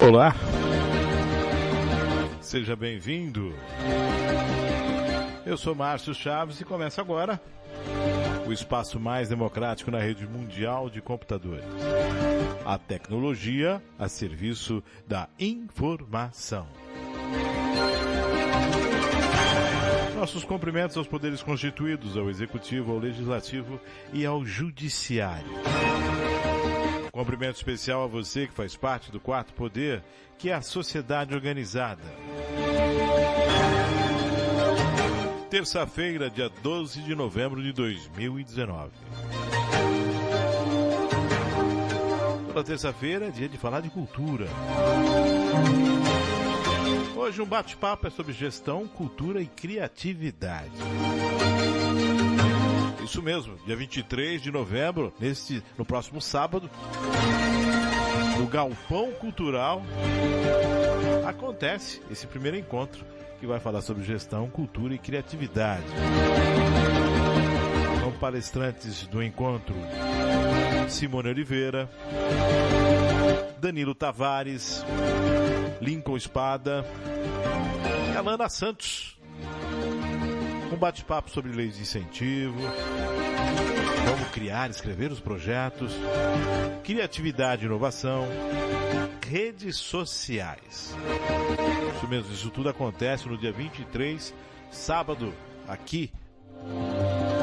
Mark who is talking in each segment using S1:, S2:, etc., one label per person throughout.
S1: Olá, seja bem-vindo. Eu sou Márcio Chaves e começa agora o espaço mais democrático na rede mundial de computadores. A tecnologia a serviço da informação. Nossos cumprimentos aos poderes constituídos, ao Executivo, ao Legislativo e ao Judiciário. Cumprimento especial a você que faz parte do quarto poder, que é a sociedade organizada. Terça-feira, dia 12 de novembro de 2019. Toda terça-feira é dia de falar de cultura. Hoje um bate-papo é sobre gestão, cultura e criatividade. Isso mesmo, dia 23 de novembro, no próximo sábado, no Galpão Cultural, acontece esse primeiro encontro que vai falar sobre gestão, cultura e criatividade. São palestrantes do encontro Simone Oliveira, Danilo Tavares, Lincoln Espada e Alana Santos. Um bate-papo sobre leis de incentivo, como criar e escrever os projetos, criatividade e inovação, redes sociais. Isso mesmo, isso tudo acontece no dia 23, sábado, aqui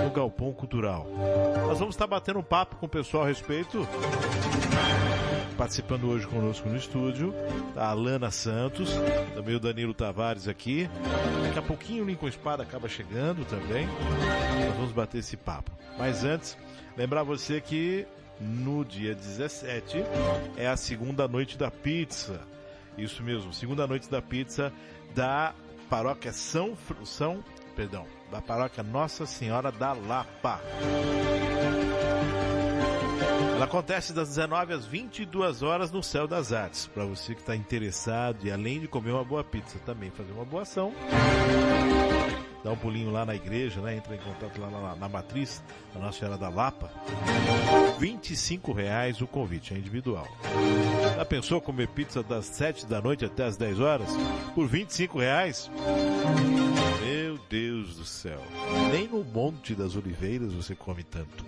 S1: no Galpão Cultural. Nós vamos estar batendo um papo com o pessoal a respeito. Participando hoje conosco no estúdio, a Alana Santos, também o Danilo Tavares aqui. Daqui a pouquinho o Lincoln Espada acaba chegando também. Nós vamos bater esse papo. Mas antes, lembrar você que no dia 17 é a segunda noite da pizza. Isso mesmo, segunda noite da pizza da paróquia da paróquia Nossa Senhora da Lapa. Ela acontece das 19 às 22 horas no Céu das Artes. Para você que está interessado e além de comer uma boa pizza, também fazer uma boa ação, dá um pulinho lá na igreja, né? Entra em contato lá na matriz da Nossa Senhora da Lapa. R$25 o convite, é individual. Já pensou comer pizza das 7 da noite até as 10 horas? Por R$25? Meu Deus do céu. Nem no Monte das Oliveiras você come tanto.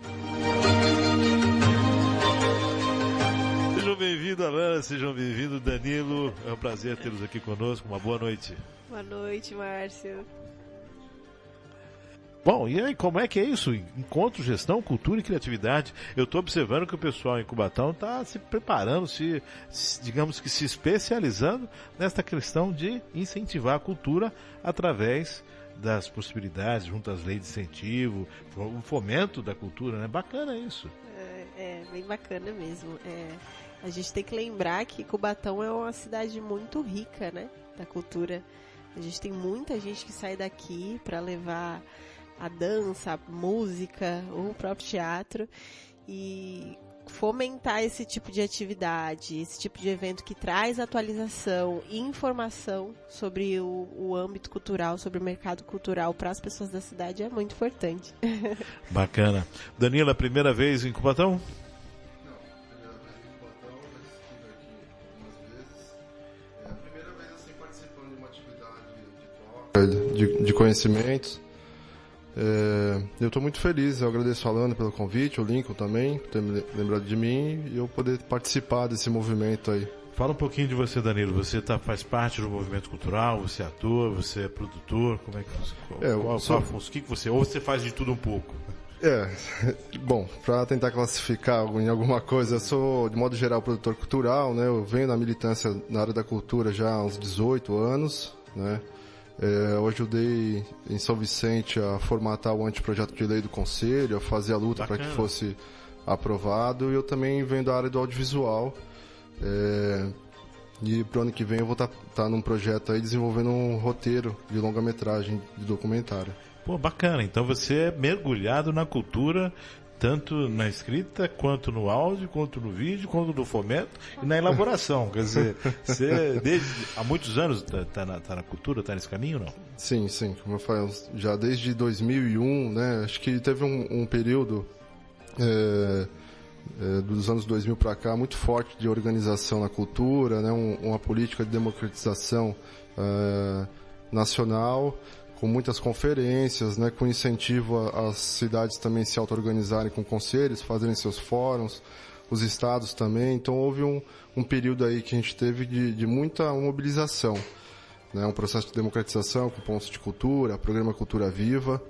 S1: Sejam bem-vindos, Alana, sejam bem-vindos, Danilo. É um prazer tê-los aqui conosco. Uma boa noite.
S2: Boa noite, Márcio.
S1: Bom, e aí, como é que é isso? Encontro, gestão, cultura e criatividade. Eu estou observando que o pessoal em Cubatão está se preparando, digamos que se especializando nesta questão de incentivar a cultura através das possibilidades, junto às leis de incentivo, o fomento da cultura, né? Bacana isso.
S2: É bem bacana mesmo. A gente tem que lembrar que Cubatão é uma cidade muito rica, né, da cultura. A gente tem muita gente que sai daqui para levar a dança, a música, o próprio teatro e fomentar esse tipo de atividade, esse tipo de evento que traz atualização e informação sobre o âmbito cultural, sobre o mercado cultural para as pessoas da cidade é muito importante.
S1: Bacana. Danilo, a primeira vez em Cubatão?
S3: De conhecimentos. Eu estou muito feliz, eu agradeço a Alana pelo convite, o Lincoln também, por ter me lembrado de mim e eu poder participar desse movimento aí.
S1: Fala um pouquinho de você, Danilo. Você faz parte do movimento cultural, você é ator, você é produtor, como é que você... Ou você faz de tudo um pouco?
S3: Bom, para tentar classificar em alguma coisa, eu sou, de modo geral, produtor cultural, né? Eu venho na militância na área da cultura já há uns 18 anos, né? Eu ajudei em São Vicente a formatar o anteprojeto de lei do Conselho, a fazer a luta para que fosse aprovado, e eu também venho da área do audiovisual. E pro ano que vem eu vou estar num projeto aí desenvolvendo um roteiro de longa-metragem de documentário.
S1: Pô, bacana. Então você é mergulhado na cultura, tanto na escrita, quanto no áudio, quanto no vídeo, quanto no fomento e na elaboração. Quer dizer, você há muitos anos tá na cultura, tá nesse caminho, não?
S3: Sim. Como eu falo, já desde 2001, né? Acho que teve um período dos anos 2000 para cá, muito forte de organização na cultura, né? Uma política de democratização nacional, com muitas conferências, né? Com incentivo às cidades também se auto-organizarem com conselhos, fazerem seus fóruns, os estados também. Então houve um período aí que a gente teve de muita mobilização, né? Um processo de democratização com pontos de cultura, programa Cultura Viva.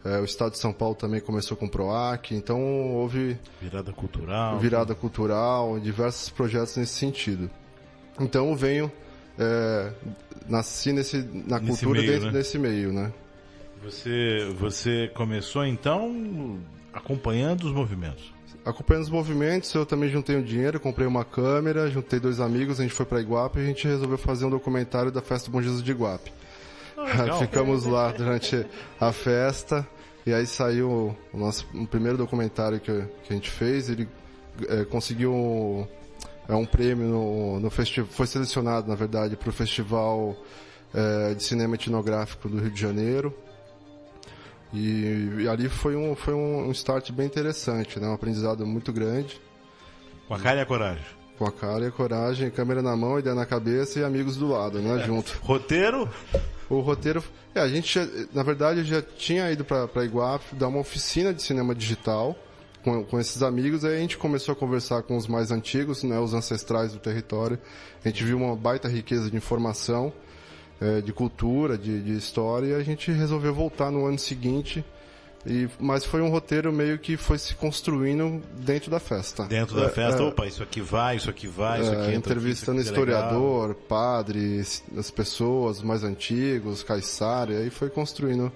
S3: O Estado de São Paulo também começou com o PROAC, então houve... Virada cultural, diversos projetos nesse sentido. Então eu venho, nasci na cultura
S1: meio,
S3: dentro
S1: né?
S3: desse meio, né?
S1: Você começou, então, acompanhando os movimentos?
S3: Acompanhando os movimentos, eu também juntei um dinheiro, comprei uma câmera, juntei 2 amigos, a gente foi para Iguape e a gente resolveu fazer um documentário da Festa do Bom Jesus de Iguape. Ficamos lá durante a festa e aí saiu o primeiro documentário que a gente fez. Ele conseguiu um prêmio no festival, foi selecionado, na verdade, para o Festival de Cinema Etnográfico do Rio de Janeiro. E ali foi um start bem interessante, né? Um aprendizado muito grande.
S1: Com a cara e a coragem.
S3: Com a cara e a coragem, câmera na mão, ideia na cabeça e amigos do lado, né? Junto.
S1: Roteiro?
S3: O roteiro... a gente, na verdade, já tinha ido para Iguape dar uma oficina de cinema digital com esses amigos. Aí a gente começou a conversar com os mais antigos, né, os ancestrais do território. A gente viu uma baita riqueza de informação, de cultura, de história, e a gente resolveu voltar no ano seguinte. Mas foi um roteiro meio que foi se construindo dentro da festa.
S1: Dentro da festa, opa, isso aqui vai, isso aqui entra.
S3: Entrevistando
S1: aqui,
S3: historiador,
S1: legal.
S3: Padre, as pessoas mais antigos, Caiçara, e aí foi construindo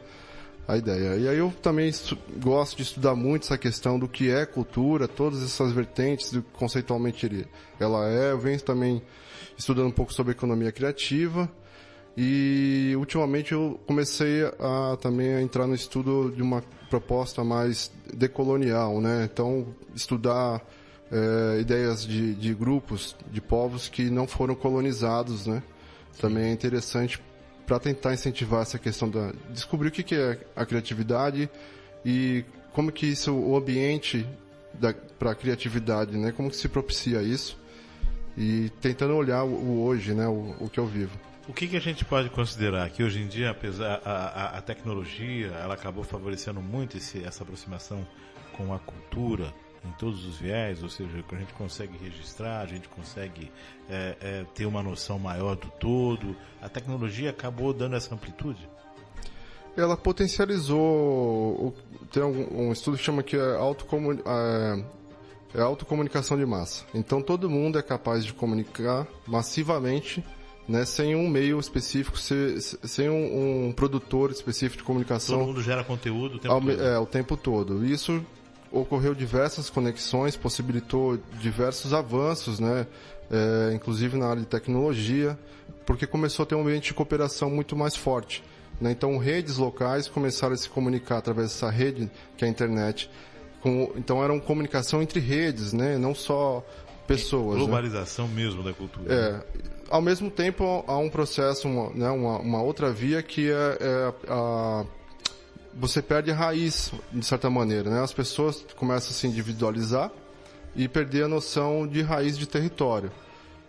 S3: a ideia. E aí eu também gosto de estudar muito essa questão do que é cultura, todas essas vertentes, do que conceitualmente ela é. Eu venho também estudando um pouco sobre economia criativa. E ultimamente eu comecei também a entrar no estudo de uma proposta mais decolonial, né? Então, estudar ideias de grupos, de povos que não foram colonizados, né? Também é interessante para tentar incentivar essa questão descobrir o que é a criatividade e como que o ambiente para a criatividade, né? Como que se propicia isso e tentando olhar o hoje, né? O que eu vivo.
S1: O que a gente pode considerar que hoje em dia, apesar a tecnologia, ela acabou favorecendo muito essa aproximação com a cultura em todos os viés, ou seja, que a gente consegue registrar, a gente consegue ter uma noção maior do todo. A tecnologia acabou dando essa amplitude?
S3: Ela potencializou, tem um estudo que chama que é autocomunicação de massa. Então todo mundo é capaz de comunicar massivamente, né, sem um meio específico, sem um produtor específico de comunicação.
S1: Todo mundo gera conteúdo o tempo todo.
S3: O tempo todo. Isso ocorreu diversas conexões, possibilitou diversos avanços, né, inclusive na área de tecnologia, porque começou a ter um ambiente de cooperação muito mais forte, né? Então redes locais começaram a se comunicar através dessa rede que é a internet. Então era uma comunicação entre redes, né, não só pessoas.
S1: Globalização, né? Mesmo da cultura.
S3: Ao mesmo tempo, há um processo, uma outra via que você perde a raiz, de certa maneira, né? As pessoas começam a se individualizar e perder a noção de raiz de território.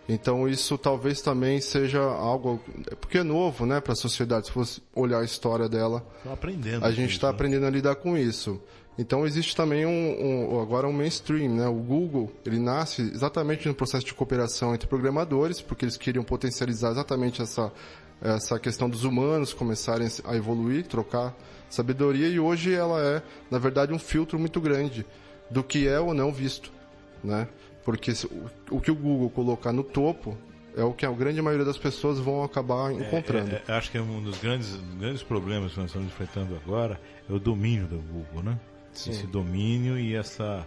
S3: Então, isso talvez também seja algo... Porque é novo, né, para a sociedade, se você olhar a história dela. A gente está aprendendo a lidar com isso. Então, existe também agora um mainstream, né? O Google, ele nasce exatamente no processo de cooperação entre programadores, porque eles queriam potencializar exatamente essa questão dos humanos começarem a evoluir, trocar sabedoria, e hoje ela é, na verdade, um filtro muito grande do que é ou não visto, né? Porque o que o Google colocar no topo é o que a grande maioria das pessoas vão acabar encontrando.
S1: Acho que um dos grandes problemas que nós estamos enfrentando agora é o domínio do Google, né? Sim. Esse domínio e essa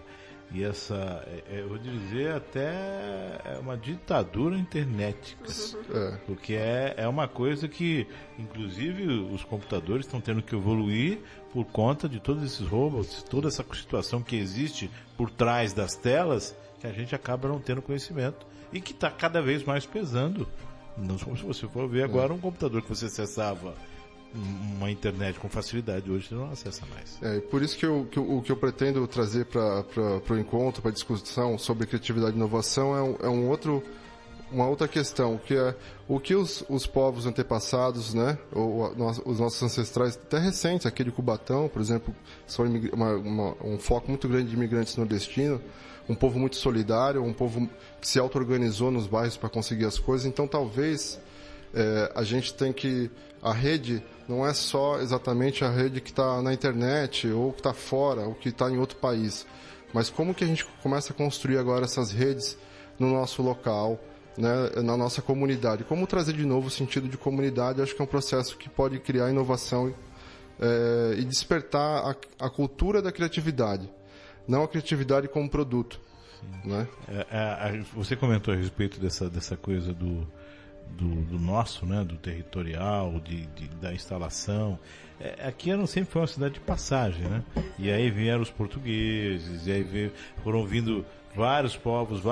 S1: eu vou dizer até uma ditadura internética, porque é uma coisa que, inclusive, os computadores estão tendo que evoluir por conta de todos esses robots, toda essa situação que existe por trás das telas, que a gente acaba não tendo conhecimento e que está cada vez mais pesando. Se você for ver agora, um computador que você acessava uma internet com facilidade hoje não acessa mais.
S3: Por isso que o que eu pretendo trazer para o encontro, para a discussão sobre criatividade e inovação uma outra questão, que é o que os povos antepassados, né, os nossos ancestrais, até recentes, aqui de Cubatão, por exemplo, são um foco muito grande de imigrantes nordestinos, um povo muito solidário, um povo que se auto-organizou nos bairros para conseguir as coisas. Então, talvez a gente tem que... A rede não é só exatamente a rede que está na internet, ou que está fora, ou que está em outro país, mas como que a gente começa a construir agora essas redes no nosso local, né, na nossa comunidade. Como trazer de novo o sentido de comunidade? Acho que é um processo que pode criar inovação e despertar a cultura da criatividade, não a criatividade como produto. Né?
S1: Você comentou a respeito dessa coisa do nosso, né, do territorial, da instalação. Aqui sempre foi uma cidade de passagem, né? E aí vieram os portugueses, e aí foram vindo vários povos,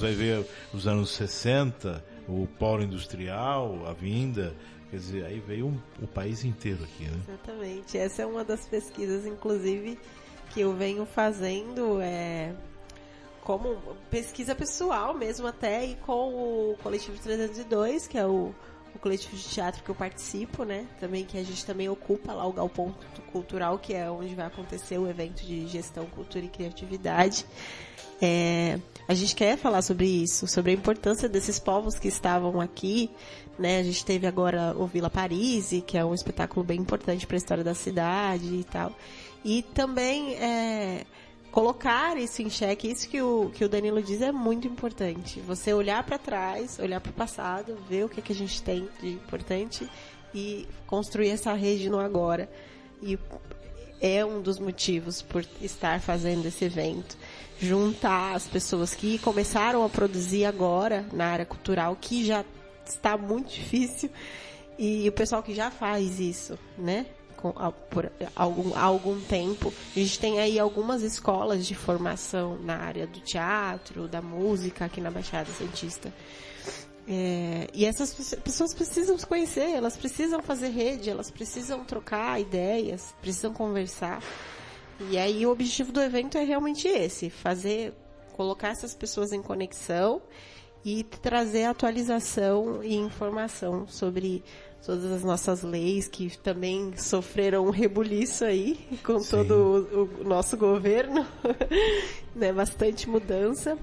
S1: aí veio os anos 60, o polo industrial, a vinda, quer dizer, aí veio o país inteiro aqui, né?
S2: Exatamente, essa é uma das pesquisas, inclusive, que eu venho fazendo, como pesquisa pessoal mesmo até, e com o Coletivo 302, que é o coletivo de teatro que eu participo, né? Também, que a gente também ocupa lá o Galpão Cultural, que é onde vai acontecer o evento de gestão, cultura e criatividade. A gente quer falar sobre isso, sobre a importância desses povos que estavam aqui, né? A gente teve agora o Vila Paris, que é um espetáculo bem importante para a história da cidade e tal. E também colocar isso em xeque, isso que o Danilo diz é muito importante. Você olhar para trás, olhar para o passado, ver o que a gente tem de importante e construir essa rede no agora. E é um dos motivos por estar fazendo esse evento. Juntar as pessoas que começaram a produzir agora na área cultural, que já está muito difícil, e o pessoal que já faz isso, né? Por algum tempo. A gente tem aí algumas escolas de formação na área do teatro, da música aqui na Baixada Santista. E essas pessoas precisam se conhecer, elas precisam fazer rede, elas precisam trocar ideias, precisam conversar. E aí o objetivo do evento é realmente esse, colocar essas pessoas em conexão e trazer atualização e informação sobre todas as nossas leis, que também sofreram um rebuliço aí com Sim. todo o nosso governo, né? Bastante mudança,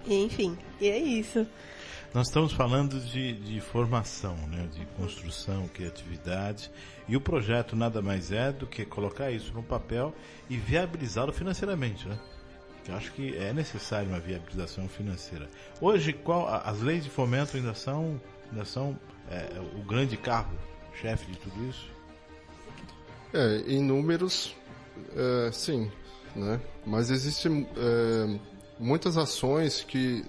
S2: enfim, e é isso.
S1: Nós estamos falando de formação, né? De construção, criatividade, e o projeto nada mais é do que colocar isso no papel e viabilizá-lo financeiramente, né? Eu acho que é necessário uma viabilização financeira. Hoje, as leis de fomento ainda são o grande carro-chefe de tudo isso?
S3: Em números, sim, né? Mas existem muitas ações que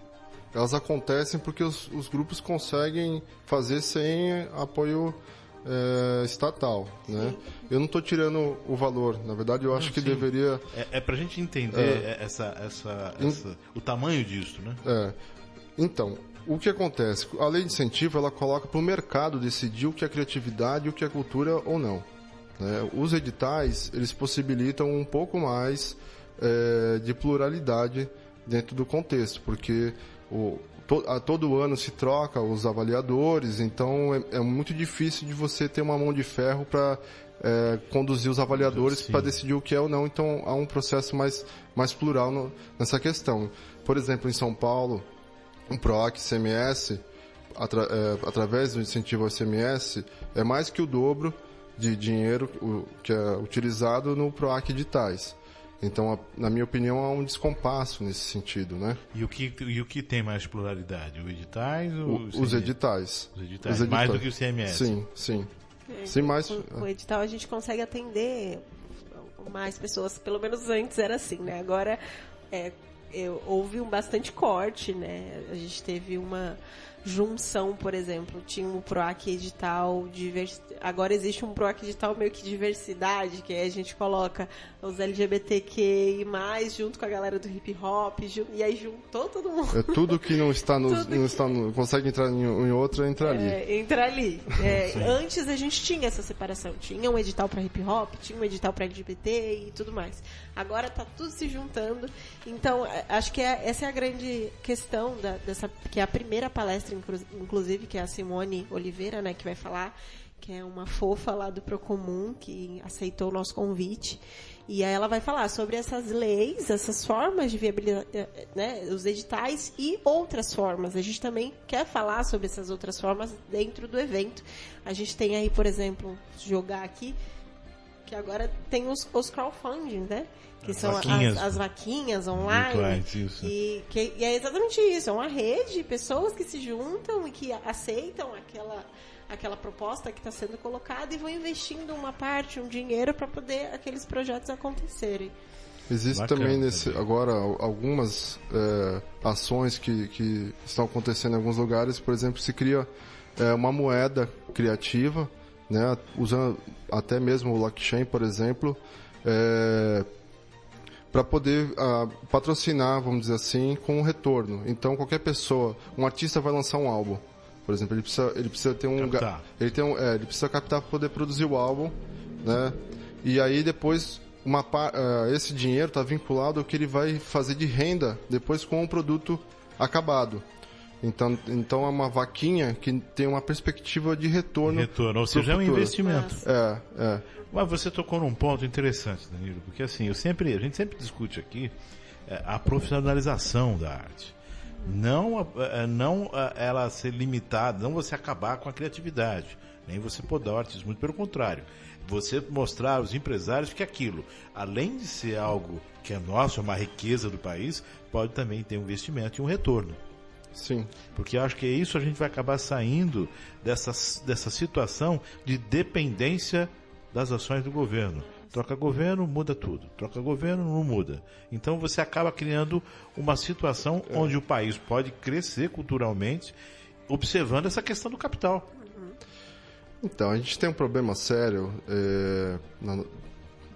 S3: elas acontecem porque os grupos conseguem fazer sem apoio estatal, né? Eu não estou tirando o valor, na verdade eu acho que deveria...
S1: para a gente entender o tamanho disso, né?
S3: Então, o que acontece? A lei de incentivo, ela coloca para o mercado decidir o que é criatividade e o que é cultura ou não, né? Os editais, eles possibilitam um pouco mais de pluralidade dentro do contexto, porque todo ano se troca os avaliadores, então é muito difícil de você ter uma mão de ferro para conduzir os avaliadores para decidir o que é ou não, então há um processo mais plural nessa questão. Por exemplo, em São Paulo, o PROAC CMS, através do incentivo ao ICMS, é mais que o dobro de dinheiro que é utilizado no PROAC Editais. Então, na minha opinião, há um descompasso nesse sentido, né?
S1: E o que tem mais pluralidade? Os editais ou
S3: os editais?
S1: Os editais. Mais do que o CMS?
S3: Sim, sim. Sim, mais...
S2: Com o edital a gente consegue atender mais pessoas, pelo menos antes era assim, né? Agora houve bastante corte, né? A gente teve junção, por exemplo. Tinha um PROAC edital, agora existe um PROAC edital meio que diversidade, que aí a gente coloca os LGBTQI+, junto com a galera do hip hop, e aí juntou todo mundo.
S3: É tudo que não está consegue entrar em outra, entra ali.
S2: Entra ali. Antes a gente tinha essa separação. Tinha um edital para hip hop, tinha um edital para LGBT e tudo mais. Agora está tudo se juntando. Então, acho que essa é a grande questão que é a primeira palestra, inclusive, que é a Simone Oliveira, né, que vai falar, que é uma fofa lá do Procomum, que aceitou o nosso convite. E aí ela vai falar sobre essas leis, essas formas de viabilidade, né, os editais e outras formas. A gente também quer falar sobre essas outras formas dentro do evento. A gente tem aí, por exemplo, jogar aqui, que agora tem os crowdfunding, né? Que são as vaquinhas online. E é exatamente isso. É uma rede de pessoas que se juntam e que aceitam aquela proposta que está sendo colocada e vão investindo uma parte, um dinheiro, para poder aqueles projetos acontecerem.
S3: Existe também agora algumas ações que estão acontecendo em alguns lugares. Por exemplo, se cria uma moeda criativa, né, usando até mesmo o blockchain, por exemplo, para poder patrocinar, vamos dizer assim, com um retorno. Então, qualquer pessoa, um artista vai lançar um álbum, por exemplo, ele precisa ter ele precisa captar para poder produzir o álbum, né? E aí depois esse dinheiro está vinculado ao que ele vai fazer de renda depois com o produto acabado. Então é uma vaquinha que tem uma perspectiva de retorno.
S1: Ou seja, é um investimento.
S3: É.
S1: Mas você tocou num ponto interessante, Danilo, porque assim, a gente sempre discute aqui a profissionalização da arte. Não ela ser limitada, não você acabar com a criatividade, nem você podar o artista, muito pelo contrário. Você mostrar aos empresários que aquilo, além de ser algo que é nosso, é uma riqueza do país, pode também ter um investimento e um retorno.
S3: Sim.
S1: Porque eu acho que é isso, a gente vai acabar saindo dessa situação de dependência das ações do governo. Troca governo, muda tudo. Troca governo, não muda. Então você acaba criando uma situação onde o país pode crescer culturalmente, observando essa questão do capital.
S3: Então, a gente tem um problema sério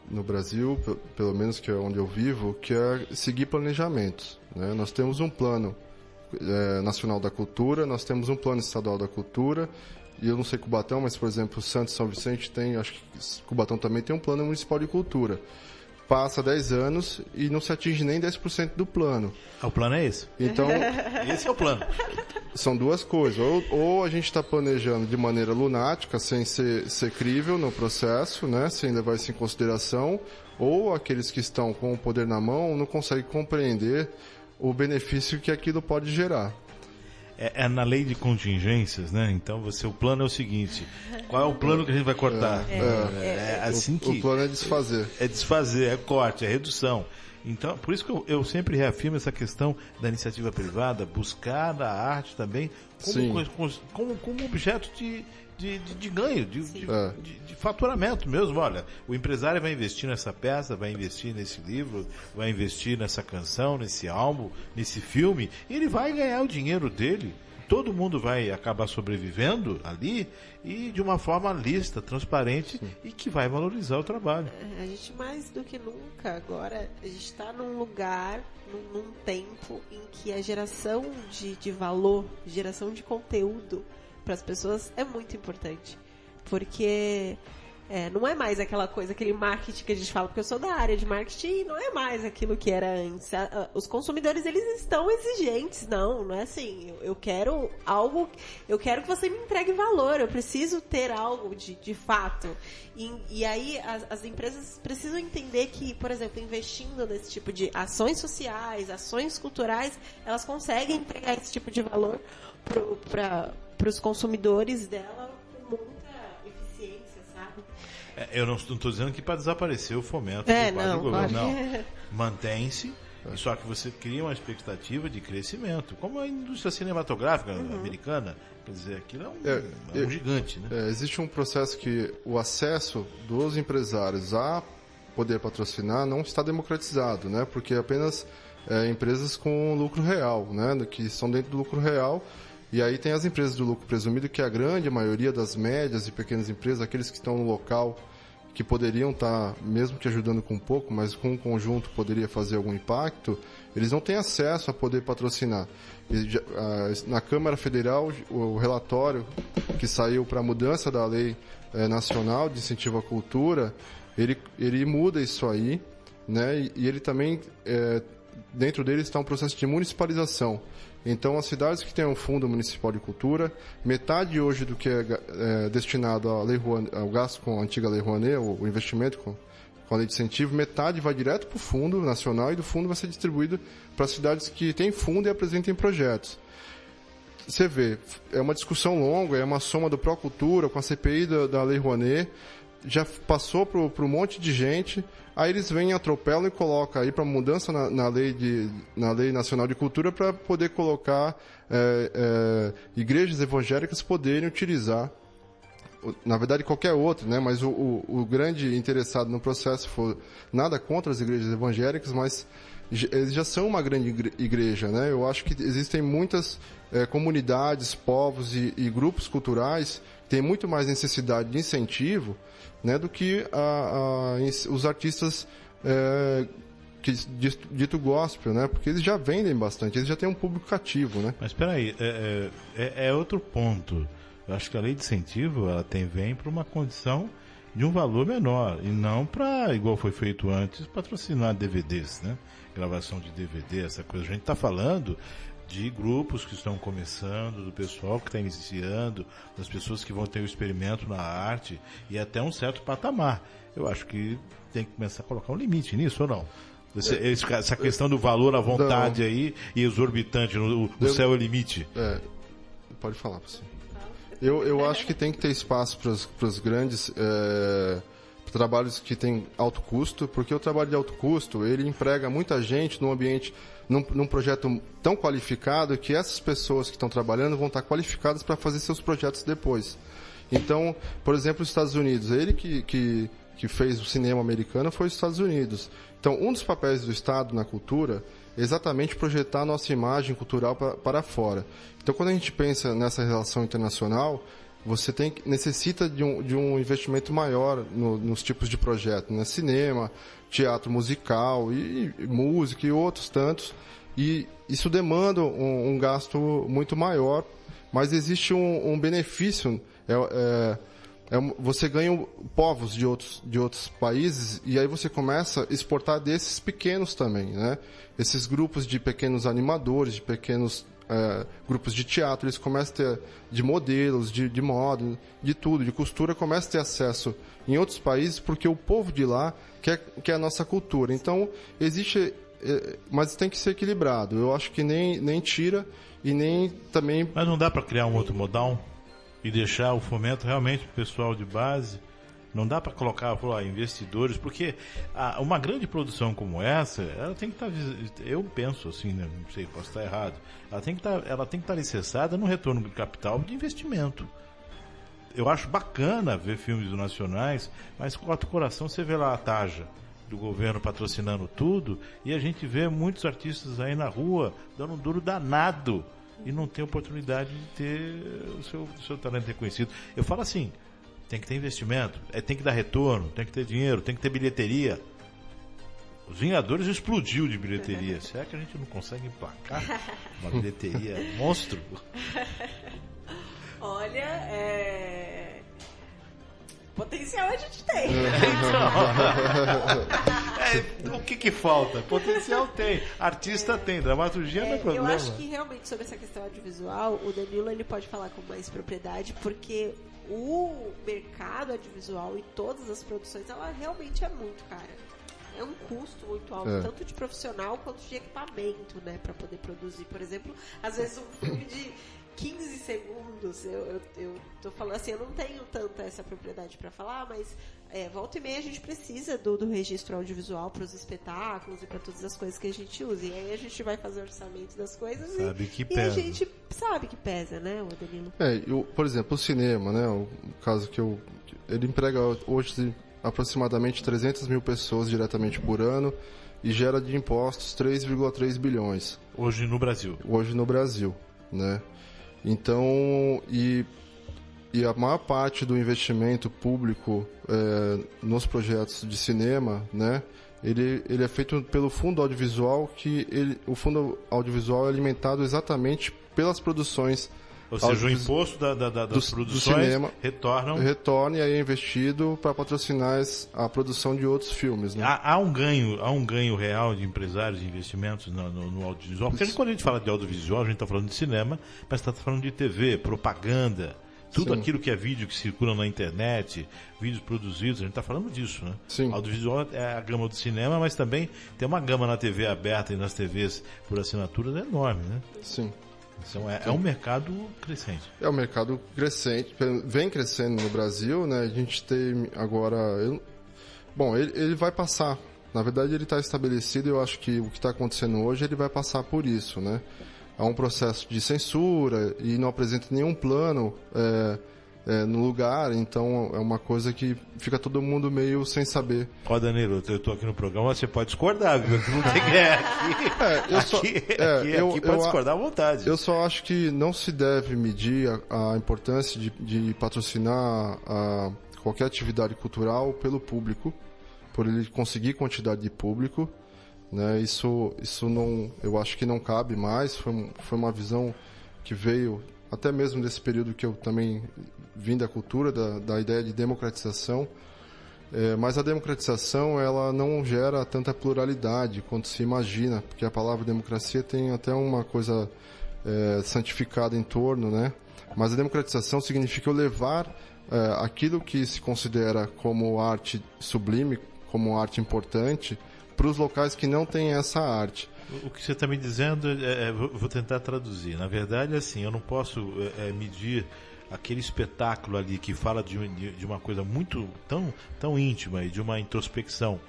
S3: no Brasil, pelo menos que é onde eu vivo, que é seguir planejamentos, né? Nós temos um plano nacional da cultura, nós temos um plano estadual da cultura, e eu não sei Cubatão, mas, por exemplo, Santos e São Vicente tem, acho que Cubatão também tem um plano municipal de cultura. Passa 10 anos e não se atinge nem 10% do plano.
S1: O plano é esse?
S3: Então,
S1: esse é o plano.
S3: São duas coisas. Ou a gente está planejando de maneira lunática, sem ser crível no processo, né, sem levar isso em consideração, ou aqueles que estão com o poder na mão não conseguem compreender o benefício que aquilo pode gerar.
S1: É na lei de contingências, né? Então o plano é o seguinte: qual é o plano que a gente vai cortar? Assim que
S3: o plano é desfazer.
S1: É desfazer, é corte, é redução. Então, por isso que eu sempre reafirmo essa questão da iniciativa privada, buscar a arte também como objeto de ganho, de faturamento mesmo. Olha, o empresário vai investir nessa peça, vai investir nesse livro, vai investir nessa canção, nesse álbum, nesse filme, e ele vai ganhar o dinheiro dele. Todo mundo vai acabar sobrevivendo ali e de uma forma lícita, transparente e que vai valorizar o trabalho.
S2: A gente, mais do que nunca, agora, a gente está num lugar, num tempo em que a geração de valor, geração de conteúdo para as pessoas é muito importante, porque não é mais aquela coisa, aquele marketing que a gente fala, porque eu sou da área de marketing e não é mais aquilo que era antes. Os consumidores, eles estão exigentes, não é assim, eu quero algo, eu quero que você me entregue valor, eu preciso ter algo de fato, e aí as empresas precisam entender que, por exemplo, investindo nesse tipo de ações sociais, ações culturais, elas conseguem entregar esse tipo de valor para os consumidores dela com muita eficiência, sabe?
S1: Eu não estou dizendo que para desaparecer o fomento do governo, não. Mantém-se, só que você cria uma expectativa de crescimento, como a indústria cinematográfica americana, quer dizer, aquilo é um gigante, né?
S3: Existe um processo que o acesso dos empresários a poder patrocinar não está democratizado, né? Porque apenas empresas com lucro real, né? Que estão dentro do lucro real. E aí tem as empresas do lucro presumido, que é a grande maioria das médias e pequenas empresas, aqueles que estão no local, que poderiam estar, mesmo que ajudando com um pouco, mas com um conjunto poderia fazer algum impacto, eles não têm acesso a poder patrocinar. Na Câmara Federal, o relatório que saiu para a mudança da Lei Nacional de Incentivo à Cultura, ele muda isso aí, né? E ele também, dentro dele está um processo de municipalização. Então, as cidades que têm um fundo municipal de cultura, metade hoje do que é destinado ao gasto com a antiga Lei Rouanet, o investimento com a lei de incentivo, metade vai direto para o fundo nacional e do fundo vai ser distribuído para cidades que têm fundo e apresentem projetos. Você vê, é uma discussão longa, é uma soma do Procultura com a CPI da Lei Rouanet, já passou para um monte de gente, aí eles vêm, atropelam e colocam aí para mudança na Lei Nacional de Cultura para poder colocar igrejas evangélicas poderem utilizar, na verdade qualquer outra, né? Mas o grande interessado no processo foi nada contra as igrejas evangélicas, mas eles já são uma grande igreja, né? Eu acho que existem muitas comunidades, povos e grupos culturais que têm muito mais necessidade de incentivo, né, do que os artistas que dito gospel, né? Porque eles já vendem bastante, eles já têm um público cativo, né?
S1: Mas espera aí, é outro ponto. Eu acho que a lei de incentivo ela vem para uma condição de um valor menor e não para, igual foi feito antes, patrocinar DVDs, né? Gravação de DVD, essa coisa. A gente está falando de grupos que estão começando, do pessoal que está iniciando, das pessoas que vão ter o experimento na arte e até um certo patamar. Eu acho que tem que começar a colocar um limite nisso ou não? Essa questão do valor à vontade não. Aí e exorbitante, o céu é o limite.
S3: Pode falar para você. Eu acho que tem que ter espaço para os grandes trabalhos que têm alto custo, porque o trabalho de alto custo, ele emprega muita gente num ambiente, num projeto tão qualificado que essas pessoas que estão trabalhando vão estar qualificadas para fazer seus projetos depois. Então, por exemplo, os Estados Unidos, ele que fez o cinema americano foi os Estados Unidos. Então, um dos papéis do Estado na cultura é exatamente projetar a nossa imagem cultural para fora. Então, quando a gente pensa nessa relação internacional, você necessita de um investimento maior nos tipos de projeto, né? Cinema, teatro musical, e música e outros tantos. E isso demanda um gasto muito maior, mas existe um benefício. Você ganha povos de outros países e aí você começa a exportar desses pequenos também, né? Esses grupos de pequenos animadores, de pequenos grupos de teatro, eles começam a ter de modelos, de moda, de tudo, de costura, começam a ter acesso em outros países porque o povo de lá quer a nossa cultura. Então, existe, mas tem que ser equilibrado. Eu acho que nem tira e nem também...
S1: Mas não dá para criar um outro modal e deixar o fomento realmente para o pessoal de base? Não dá para colocar investidores, porque uma grande produção como essa, ela tem que estar, eu penso assim, né? Não sei, posso estar errado, ela tem que estar alicerçada no retorno de capital de investimento. Eu acho bacana ver filmes nacionais, mas com o coração você vê lá a taxa do governo patrocinando tudo, e a gente vê muitos artistas aí na rua dando um duro danado e não tem oportunidade de ter o seu talento reconhecido. Eu falo assim, tem que ter investimento, tem que dar retorno, tem que ter dinheiro, tem que ter bilheteria. Os Vingadores explodiu de bilheteria. Será que a gente não consegue emplacar uma bilheteria monstro?
S2: Olha, potencial a gente tem.
S1: O que falta? Potencial tem, artista tem, dramaturgia não é problema.
S2: Eu acho que realmente sobre essa questão audiovisual, o Danilo ele pode falar com mais propriedade, porque o mercado audiovisual e todas as produções, ela realmente é muito cara. É um custo muito alto, tanto de profissional quanto de equipamento, né, para poder produzir. Por exemplo, às vezes um filme de 15 segundos, eu tô falando assim, eu não tenho tanta essa propriedade para falar, mas volta e meia a gente precisa do registro audiovisual para os espetáculos e para todas as coisas que a gente usa. E aí a gente vai fazer orçamento das coisas e a gente sabe que pesa, né, o Danilo?
S3: Por exemplo, o cinema, né, o caso que ele emprega hoje aproximadamente 300 mil pessoas diretamente por ano e gera de impostos 3,3 bilhões.
S1: Hoje no Brasil.
S3: Hoje no Brasil, né? Então, e a maior parte do investimento público nos projetos de cinema, né, ele é feito pelo fundo audiovisual, o fundo audiovisual é alimentado exatamente pelas produções.
S1: Ou seja, o imposto das produções
S3: do cinema
S1: retorna
S3: e aí é investido para patrocinar a produção de outros filmes. Né?
S1: Há um ganho real de empresários de investimentos no audiovisual? Porque quando a gente fala de audiovisual, a gente está falando de cinema, mas está falando de TV, propaganda, tudo aquilo que é vídeo que circula na internet, vídeos produzidos, a gente está falando disso, né?
S3: Sim.
S1: Audiovisual é a gama do cinema, mas também tem uma gama na TV aberta e nas TVs por assinatura enorme, né?
S3: Sim.
S1: Então é um mercado crescente.
S3: É um mercado crescente, vem crescendo no Brasil, né? A gente tem agora... ele vai passar. Na verdade, ele está estabelecido, eu acho que o que está acontecendo hoje, ele vai passar por isso, né? Há um processo de censura e não apresenta nenhum plano no lugar, então é uma coisa que fica todo mundo meio sem saber.
S1: Ó, Danilo, eu estou aqui no programa, você pode discordar, viu? Não tem aqui pode discordar à vontade.
S3: Eu só acho que não se deve medir a importância de patrocinar qualquer atividade cultural pelo público, por ele conseguir quantidade de público. Né? Isso não, eu acho que não cabe mais. Foi uma visão que veio até mesmo desse período que eu também vim da cultura, da ideia de democratização. Mas a democratização ela não gera tanta pluralidade quanto se imagina, porque a palavra democracia tem até uma coisa santificada em torno, né? Mas a democratização significa eu levar aquilo que se considera como arte sublime, como arte importante, para os locais que não têm essa arte.
S1: O que você está me dizendo, vou tentar traduzir. Na verdade, assim, eu não posso medir aquele espetáculo ali que fala de uma coisa muito tão íntima e de uma introspecção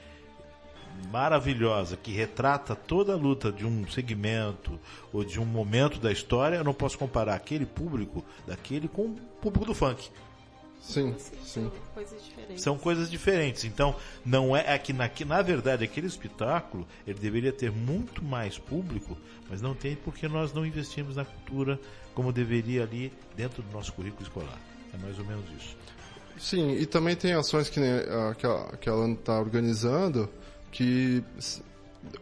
S1: maravilhosa, que retrata toda a luta de um segmento ou de um momento da história. Eu não posso comparar aquele público daquele com o público do funk.
S3: Sim.
S2: São coisas diferentes.
S1: Então, não é que na verdade aquele espetáculo ele deveria ter muito mais público, mas não tem porque nós não investimos na cultura como deveria ali dentro do nosso currículo escolar. É mais ou menos isso.
S3: Sim, e também tem ações que a Alana está organizando que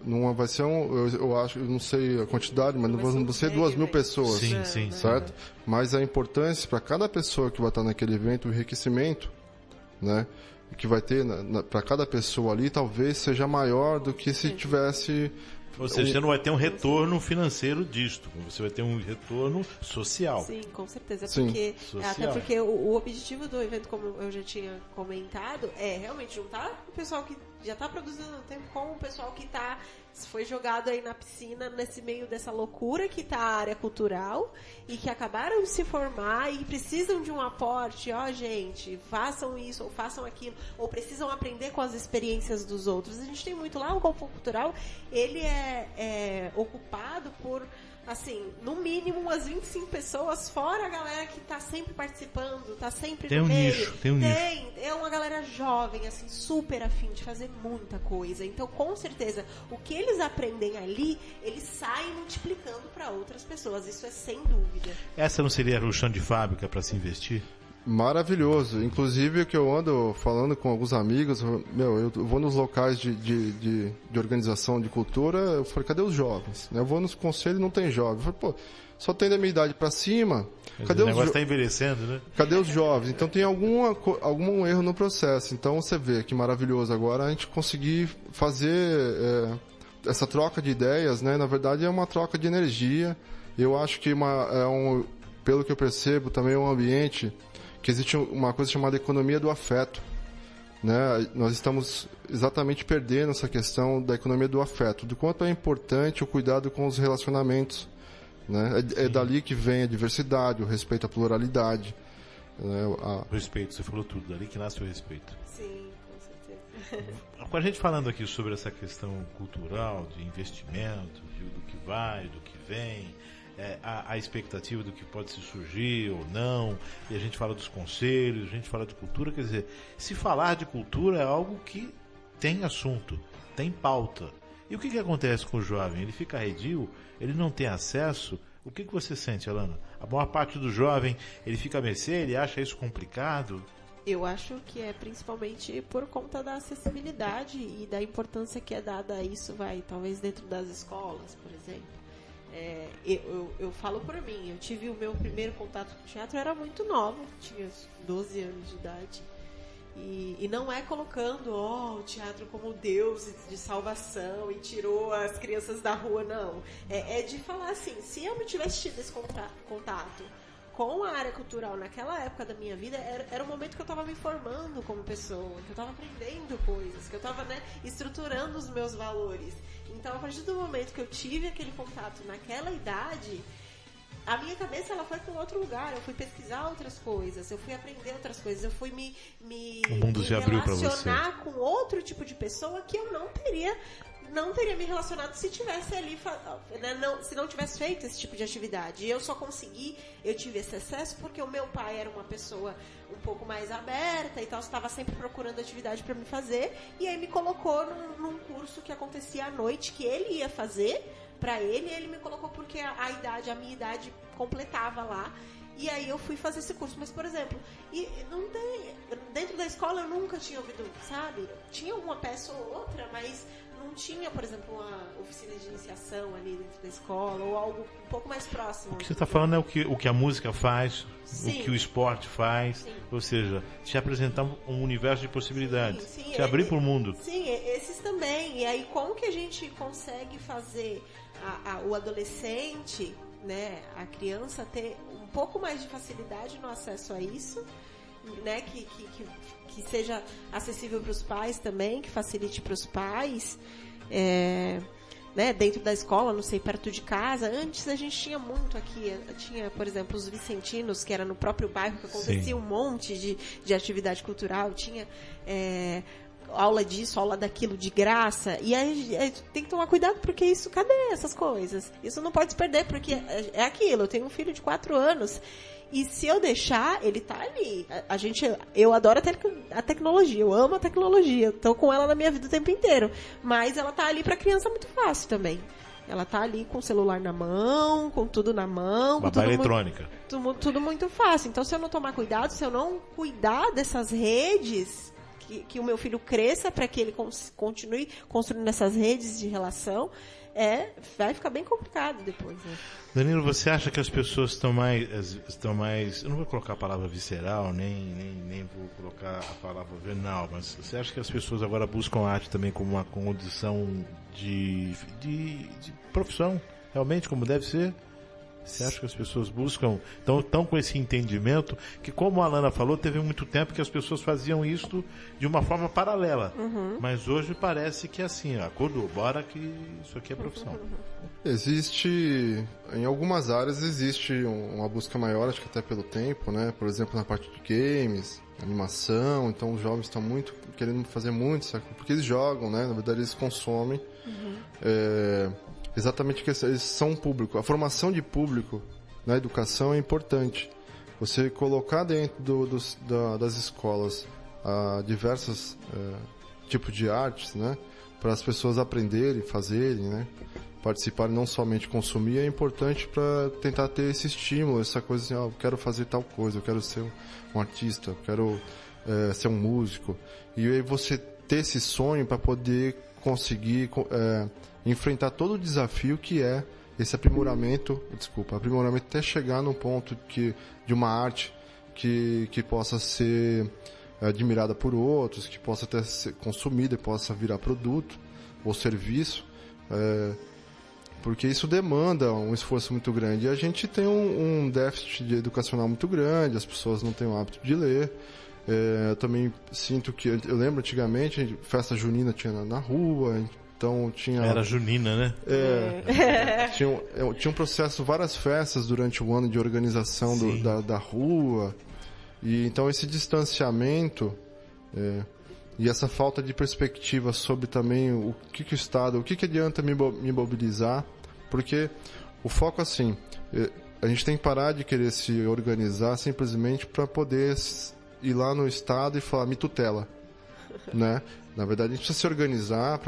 S3: não vai ser eu acho, eu não sei a quantidade, mas não vão ser 2.000 pessoas.
S1: Sim.
S3: Certo? Mas a importância para cada pessoa que vai estar naquele evento, o enriquecimento, né, que vai ter para cada pessoa ali, talvez seja maior do que se tivesse...
S1: Ou seja, você não vai ter um retorno financeiro disto, você vai ter um retorno social.
S2: Sim, com certeza.
S1: Social.
S2: Até porque o objetivo do evento, como eu já tinha comentado, é realmente juntar o pessoal que já está produzindo no tempo com o pessoal que foi jogado aí na piscina nesse meio dessa loucura que está a área cultural e que acabaram de se formar e precisam de um aporte. Gente, façam isso ou façam aquilo, ou precisam aprender com as experiências dos outros. A gente tem muito lá, o Galpão Cultural, ele é ocupado por, assim, no mínimo umas 25 pessoas, fora a galera que tá sempre participando, tá sempre no meio.
S1: Tem um nicho.
S2: É uma galera jovem, assim, super afim de fazer muita coisa. Então, com certeza, o que eles aprendem ali, eles saem multiplicando para outras pessoas. Isso é sem dúvida.
S1: Essa não seria o chão de fábrica para se investir?
S3: Maravilhoso. Inclusive, o que eu ando falando com alguns amigos, eu vou nos locais de organização de cultura, eu falei, cadê os jovens? Eu vou nos conselhos, não tem jovem. Eu falei, pô, só tem da minha idade pra cima.
S1: Cadê o negócio está envelhecendo, né?
S3: Cadê os jovens? Então tem algum erro no processo. Então você vê que maravilhoso agora a gente conseguir fazer essa troca de ideias, né? Na verdade é uma troca de energia. Eu acho que pelo que eu percebo, também é um ambiente que existe uma coisa chamada economia do afeto, né? Nós estamos exatamente perdendo essa questão da economia do afeto, do quanto é importante o cuidado com os relacionamentos, né? É dali que vem a diversidade, o respeito à pluralidade, né?
S1: O respeito, você falou tudo, dali que nasce o respeito.
S2: Sim, com certeza.
S1: Com a gente falando aqui sobre essa questão cultural, de investimento, do que vai, do que vem, a expectativa do que pode se surgir ou não, e a gente fala dos conselhos, a gente fala de cultura, quer dizer, se falar de cultura é algo que tem assunto, tem pauta. E o que acontece com o jovem? Ele fica arredio, ele não tem acesso O que você sente, Alana? A maior parte do jovem, ele fica a mercê, ele acha isso complicado?
S2: Eu acho que é principalmente por conta da acessibilidade e da importância que é dada a isso, talvez dentro das escolas, por exemplo. Eu falo por mim, eu tive o meu primeiro contato com teatro, eu era muito nova, tinha 12 anos de idade. E não é colocando o teatro como Deus de salvação e tirou as crianças da rua, não. É de falar assim, se eu não tivesse tido esse contato com a área cultural naquela época da minha vida, era um momento que eu estava me formando como pessoa, que eu estava aprendendo coisas, que eu estava, né, estruturando os meus valores. Então, a partir do momento que eu tive aquele contato naquela idade, a minha cabeça ela foi para um outro lugar, eu fui pesquisar outras coisas, eu fui aprender outras coisas, eu fui me relacionar com outro tipo de pessoa que eu não teria me relacionado se tivesse ali, né, se não tivesse feito esse tipo de atividade. E eu tive esse acesso porque o meu pai era uma pessoa um pouco mais aberta e tal, estava sempre procurando atividade para me fazer, e aí me colocou num curso que acontecia à noite, que ele ia fazer para ele me colocou porque a minha idade completava lá. E aí eu fui fazer esse curso. Mas, por exemplo, dentro da escola eu nunca tinha ouvido, sabe? Tinha uma peça ou outra, mas não tinha, por exemplo, uma oficina de iniciação ali dentro da escola, ou algo um pouco mais próximo.
S1: O que você está falando é o que a música faz, sim, o que o esporte faz, sim, ou seja, te apresentar um universo de possibilidades, sim, te abrir para o mundo.
S2: Sim, esses também. E aí como que a gente consegue fazer o adolescente, né, a criança ter um pouco mais de facilidade no acesso a isso, né, que seja acessível para os pais também, que facilite para os pais, né, dentro da escola, não sei, perto de casa. Antes a gente tinha muito aqui, tinha, por exemplo, os Vicentinos, que era no próprio bairro, que acontecia, sim, um monte de atividade cultural, tinha aula disso, aula daquilo de graça, e aí tem que tomar cuidado, porque isso, cadê essas coisas? Isso não pode se perder, porque é aquilo, eu tenho um filho de 4 anos, e se eu deixar, ele tá ali. Eu adoro a tecnologia, eu amo a tecnologia, eu tô com ela na minha vida o tempo inteiro, mas ela tá ali pra criança muito fácil também. Ela tá ali com o celular na mão, com tudo na mão.
S1: Babá eletrônica.
S2: Tudo muito fácil. Então, se eu não tomar cuidado, se eu não cuidar dessas redes, que o meu filho cresça para que ele continue construindo essas redes de relação, vai ficar bem complicado depois. Né?
S1: Danilo, você acha que as pessoas estão mais... Eu não vou colocar a palavra visceral, nem vou colocar a palavra venal, mas você acha que as pessoas agora buscam a arte também como uma condição de profissão, realmente, como deve ser? Você acha que as pessoas buscam, estão com esse entendimento, que como a Alana falou, teve muito tempo que as pessoas faziam isso de uma forma paralela,
S2: uhum,
S1: mas hoje parece que é assim, acordou, bora que isso aqui é profissão.
S3: Existe, em algumas áreas existe uma busca maior, acho que até pelo tempo, né? Por exemplo, na parte de games, animação, então os jovens estão muito querendo fazer muito, sabe? Porque eles jogam, né? Na verdade eles consomem.
S2: Uhum.
S3: Exatamente, que eles são um público. A formação de público na educação é importante. Você colocar dentro das escolas diversos tipos de artes, né, para as pessoas aprenderem, fazerem, né, participarem, não somente consumir, é importante para tentar ter esse estímulo, essa coisa assim, eu quero fazer tal coisa, eu quero ser um artista, eu quero ser um músico. E aí você ter esse sonho para poder conseguir enfrentar todo o desafio que é esse aprimoramento até chegar num ponto de uma arte que possa ser admirada por outros, que possa até ser consumida, possa virar produto ou serviço, porque isso demanda um esforço muito grande. E a gente tem um déficit educacional muito grande, as pessoas não têm o hábito de ler. Eu também sinto que, eu lembro antigamente, festa junina tinha na rua, então tinha...
S1: Era junina, né?
S3: Tinha um processo, várias festas durante o ano de organização da rua, e então esse distanciamento e essa falta de perspectiva sobre também o que o Estado, o que adianta me mobilizar, porque o foco assim, a gente tem que parar de querer se organizar simplesmente para poder ir lá no Estado e falar, me tutela, né? Na verdade, a gente precisa se organizar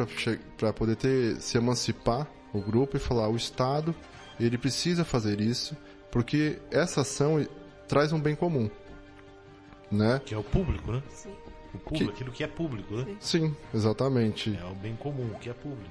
S3: para poder se emancipar, o grupo, e falar, o Estado ele precisa fazer isso, porque essa ação traz um bem comum, né?
S1: Que é o público, né?
S2: Sim.
S1: O público, aquilo que é público, né?
S3: Sim, exatamente.
S1: É o bem comum, o que é público.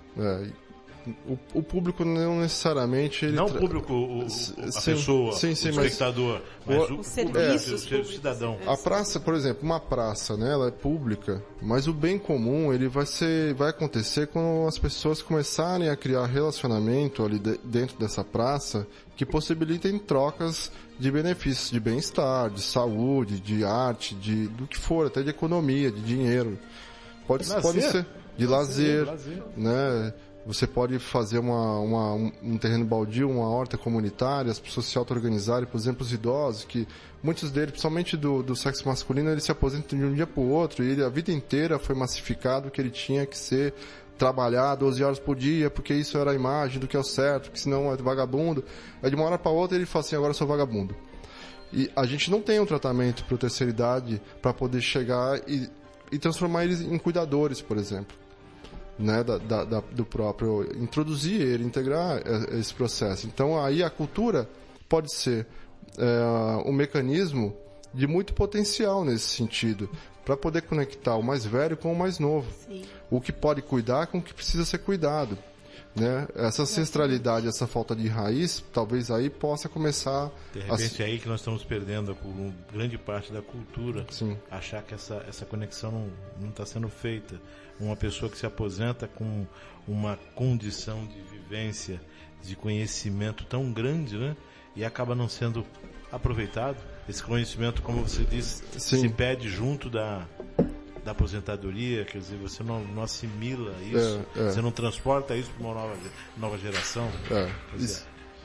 S3: O público não necessariamente...
S1: Não o público, a pessoa, o espectador, mas o
S2: serviço,
S1: o cidadão.
S3: A praça, por exemplo, uma praça, né, ela é pública, mas o bem comum ele vai acontecer quando as pessoas começarem a criar relacionamento ali dentro dessa praça que possibilitem trocas de benefícios, de bem-estar, de saúde, de arte, do que for, até de economia, de dinheiro. Pode ser de lazer, né? Você pode fazer um terreno baldio, uma horta comunitária, as pessoas se auto-organizarem, por exemplo, os idosos, que muitos deles, principalmente do sexo masculino, eles se aposentam de um dia para o outro, e ele a vida inteira foi massificado que ele tinha que trabalhar 12 horas por dia, porque isso era a imagem do que é o certo, porque senão é vagabundo. Aí de uma hora para outra ele fala assim, agora eu sou vagabundo. E a gente não tem um tratamento para a terceira idade para poder chegar e transformar eles em cuidadores, por exemplo. Né, do próprio, introduzir ele, integrar esse processo. Então aí a cultura pode ser um mecanismo de muito potencial nesse sentido, para poder conectar o mais velho com o mais novo. Sim. O que pode cuidar com o que precisa ser cuidado. Né? Essa ancestralidade, essa falta de raiz, talvez aí possa começar...
S1: De repente é aí que nós estamos perdendo grande parte da cultura.
S3: Sim.
S1: Achar que essa conexão não está sendo feita. Uma pessoa que se aposenta com uma condição de vivência, de conhecimento tão grande, né? E acaba não sendo aproveitado. Esse conhecimento, como você disse, se pede junto da aposentadoria, quer dizer, você não assimila isso, você não transporta isso para uma nova geração.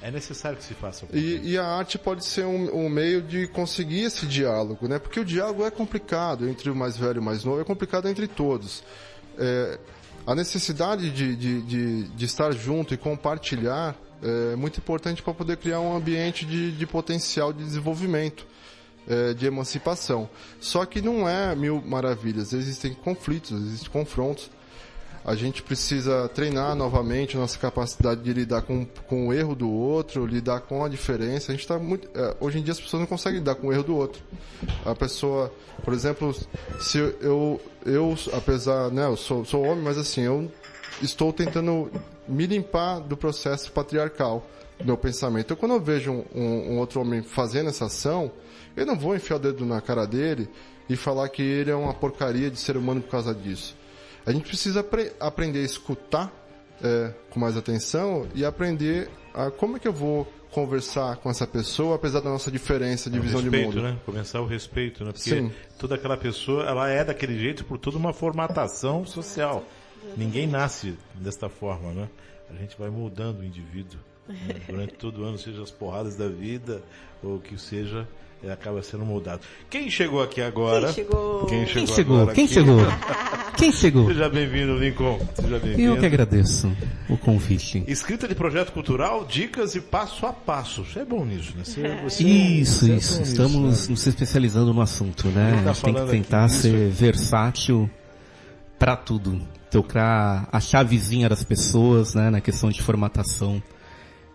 S1: É necessário que se faça.
S3: E a arte pode ser um meio de conseguir esse diálogo, né? Porque o diálogo é complicado entre o mais velho e o mais novo, é complicado entre todos. A necessidade de estar junto e compartilhar é muito importante para poder criar um ambiente de potencial de desenvolvimento, de emancipação. Só que não é mil maravilhas, existem conflitos, existem confrontos. A gente precisa treinar novamente a nossa capacidade de lidar com o erro do outro, lidar com a diferença. A gente está hoje em dia as pessoas não conseguem lidar com o erro do outro. A pessoa, por exemplo, se eu apesar, né, eu sou homem, mas assim, eu estou tentando me limpar do processo patriarcal do meu pensamento. Então, quando eu vejo um outro homem fazendo essa ação, eu não vou enfiar o dedo na cara dele e falar que ele é uma porcaria de ser humano por causa disso. A gente precisa aprender a escutar com mais atenção e aprender a como é que eu vou conversar com essa pessoa, apesar da nossa diferença de visão de mundo.
S1: Né? Começar o respeito, né? Porque
S3: Sim.
S1: Toda aquela pessoa, ela é daquele jeito por toda uma formatação social. Ninguém nasce desta forma, né? A gente vai moldando o indivíduo, né? Durante todo o ano, seja as porradas da vida ou o que seja, acaba sendo moldado. Quem chegou aqui agora? Quem chegou? Seja bem-vindo, Lincoln. Seja bem-vindo.
S4: Eu que agradeço o convite.
S1: Escrita de projeto cultural, dicas e passo a passo. Você é bom nisso, né?
S4: Isso. Estamos nos especializando no assunto, né? A gente tem que tentar ser versátil para tudo. Tocar a chavezinha das pessoas, né? Na questão de formatação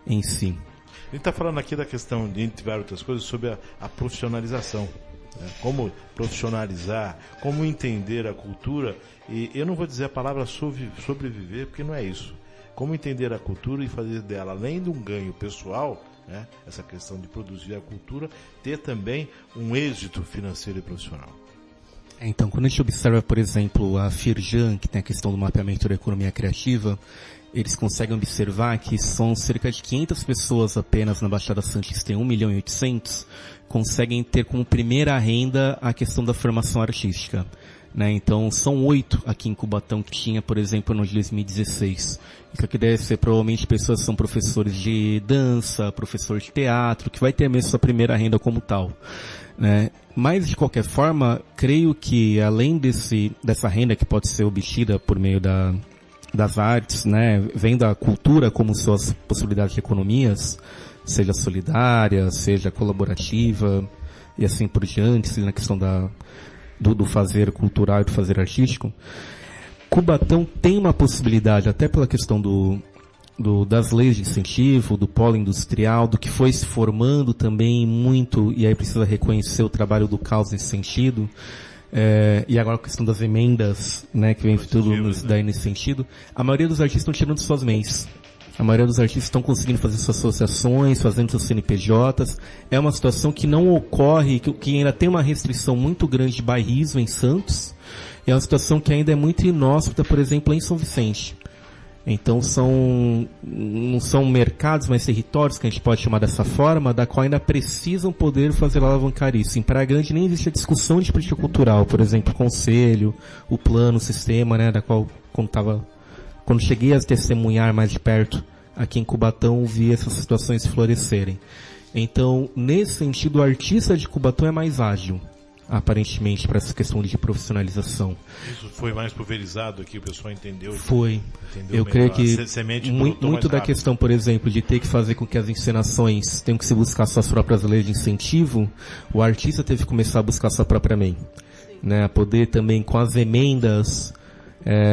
S4: em si.
S1: A gente está falando aqui da questão, entre várias outras coisas, sobre a profissionalização. Né? Como profissionalizar, como entender a cultura. E eu não vou dizer a palavra sobreviver, porque não é isso. Como entender a cultura e fazer dela, além de um ganho pessoal, né? Essa questão de produzir a cultura, ter também um êxito financeiro e profissional.
S4: Então, quando a gente observa, por exemplo, a Firjan, que tem a questão do mapeamento da economia criativa, eles conseguem observar que são cerca de 500 pessoas apenas na Baixada Santista, em 1.800.000, conseguem ter como primeira renda a questão da formação artística. Né? Então, são 8 aqui em Cubatão que tinha, por exemplo, no de 2016. Isso aqui deve ser provavelmente pessoas que são professores de dança, professor de teatro, que vai ter mesmo sua primeira renda como tal. Né? Mas, de qualquer forma, creio que além dessa renda que pode ser obtida por meio das artes, né, vendo a cultura como suas possibilidades de economias, seja solidária, seja colaborativa e assim por diante, seja na questão do fazer cultural e do fazer artístico, Cubatão tem uma possibilidade, até pela questão das leis de incentivo, do polo industrial, do que foi se formando também muito, e aí precisa reconhecer o trabalho do Caos nesse sentido, e agora a questão das emendas, né, que vem tudo daí nesse sentido, a maioria dos artistas estão tirando suas MEIs. A maioria dos artistas estão conseguindo fazer suas associações, fazendo seus CNPJs. É uma situação que não ocorre, que ainda tem uma restrição muito grande de bairrismo em Santos. É uma situação que ainda é muito inóspita, por exemplo, em São Vicente. Então não são mercados, mas territórios, que a gente pode chamar dessa forma, da qual ainda precisam poder fazer alavancar isso. Em Praia Grande nem existe a discussão de política cultural, por exemplo, o conselho, o plano, o sistema, né, da qual quando cheguei a testemunhar mais de perto aqui em Cubatão, vi essas situações florescerem. Então, nesse sentido, o artista de Cubatão é mais ágil, aparentemente, para essa questão de profissionalização. Isso
S1: foi mais pulverizado aqui, o pessoal entendeu?
S4: Foi. Eu creio que muito da questão, por exemplo, de ter que fazer com que as encenações tenham que se buscar suas próprias leis de incentivo, o artista teve que começar a buscar sua própria MEI. Né, a poder também, com as emendas,